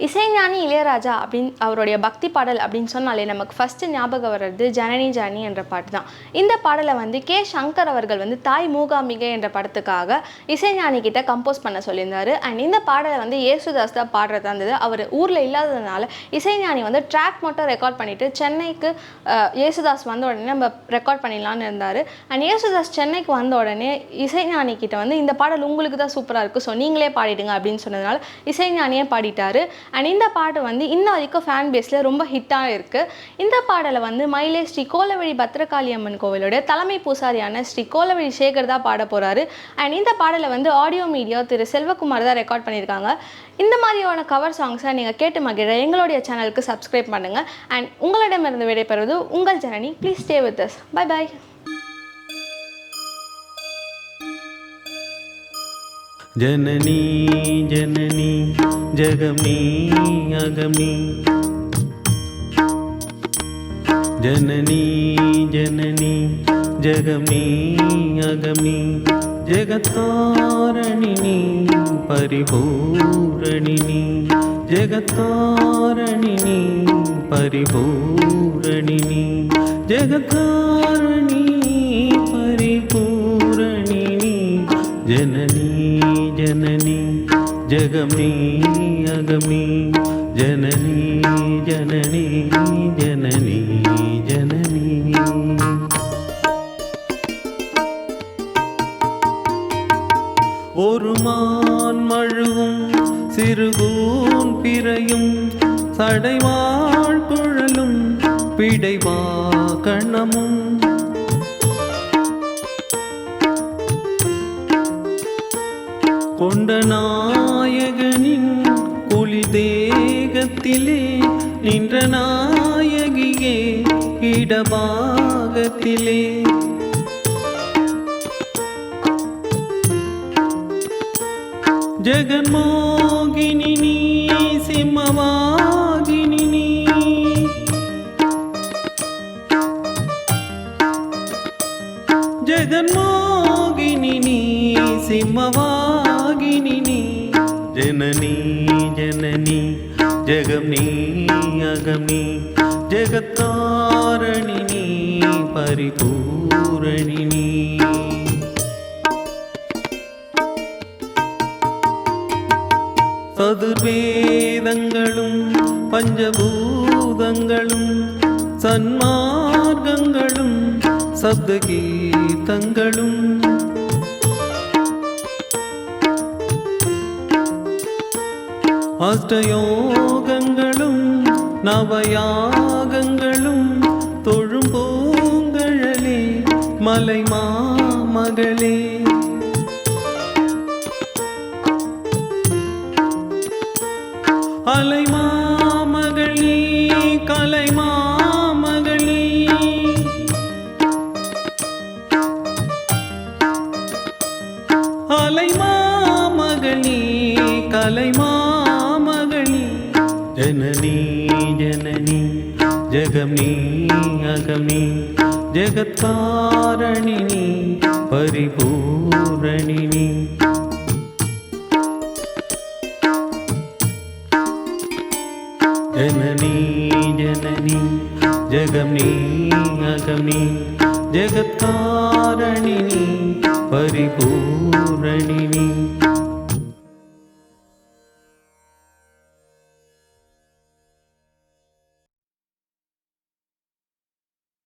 இசைஞானி இளையராஜா அப்படின்னு அவருடைய பக்தி பாடல் அப்படின்னு சொன்னாலே நமக்கு ஃபஸ்ட்டு ஞாபகம் வர்றது ஜனனி ஜனனி என்ற பாட்டு தான். இந்த பாடலை வந்து கே சங்கர் அவர்கள் வந்து தாய் மூகாம்பிகை என்ற படத்துக்காக இசைஞானி கிட்ட கம்போஸ் பண்ண சொல்லியிருந்தார். அண்ட் இந்த பாடலை வந்து யேசுதாஸ் தான் பாடுறதா இருந்தது. அவர் ஊரில் இல்லாததுனால இசைஞானி வந்து ட்ராக் மட்டும் ரெக்கார்ட் பண்ணிவிட்டு சென்னைக்கு யேசுதாஸ் வந்த உடனே நம்ம ரெக்கார்ட் பண்ணிடலான்னு இருந்தார். அண்ட் யேசுதாஸ் சென்னைக்கு வந்த உடனே இசைஞானி கிட்ட வந்து இந்த பாடல் உங்களுக்கு தான் சூப்பராக இருக்குது, ஸோ நீங்களே பாடிடுங்க அப்படின்னு சொன்னதுனால இசைஞானியே பாடிட்டார். அண்ட் இந்த பாட்டு வந்து இன்ன வரைக்கும் ஃபேன் பேஸில் ரொம்ப ஹிட்டாக இருக்குது. இந்த பாடலை வந்து மயிலே ஸ்ரீ கோலவழி பத்ரகாளி அம்மன் கோவிலோட தலைமை பூசாரியான ஸ்ரீ கோலவழி சேகர் தான் பாட போகிறாரு. அண்ட் இந்த பாடலை வந்து ஆடியோ மீடியா திரு செல்வகுமார் தான் ரெக்கார்ட் பண்ணியிருக்காங்க. இந்த மாதிரியான கவர் சாங்ஸை நீங்கள் கேட்டு மகிழ எங்களுடைய சேனலுக்கு சப்ஸ்கிரைப் பண்ணுங்கள். அண்ட் உங்களிடமிருந்து விடைபெறுவது உங்கள் Janani. Please stay with us. Bye bye. जननी जननी जगमी अगमी जननी जननी जगमी अगमी जगत्कारणिनी परिपूरणिनी जगत्कारणिनी परिपूरणिनी जगत्कारणिनी परिपूरणिनी जननी जननी जगमी अगमी जननी जननी जननी जननी ஒரு மான் மழுவும் சிறுகூன் பிறையும் சடைவாழ் குழலும் பிடைவா கணமும் கொண்ட நாயகனின் குலி தேகத்திலே நின்ற நாயகியே இடபாகத்திலே ஜெகன்மோகினி நீ சிம்மவாகினி நீ ஜெகன்மோகினி நீ சிம்மவாகினி நீ जननी जननी जगमी अगमी जगत्कारणिनी परिपूरणिनी சதுர்வேதங்களும் பஞ்சபூதங்களும் சன்மார்க்கங்களும் சப்தகீதங்களும் அஷ்டயோகங்களும் நவயாகங்களும் தொழும் பூங்கழலே மலை மாமகளே அலை மாமகளே கலை மாமகளே அலை மாமகளே கலை जननी जननी जगमी अगमी जगत्कारणिनी परिपूरणिनी जननी जननी जगमी अगमी जगत्कारणिनी परिपूरणिनी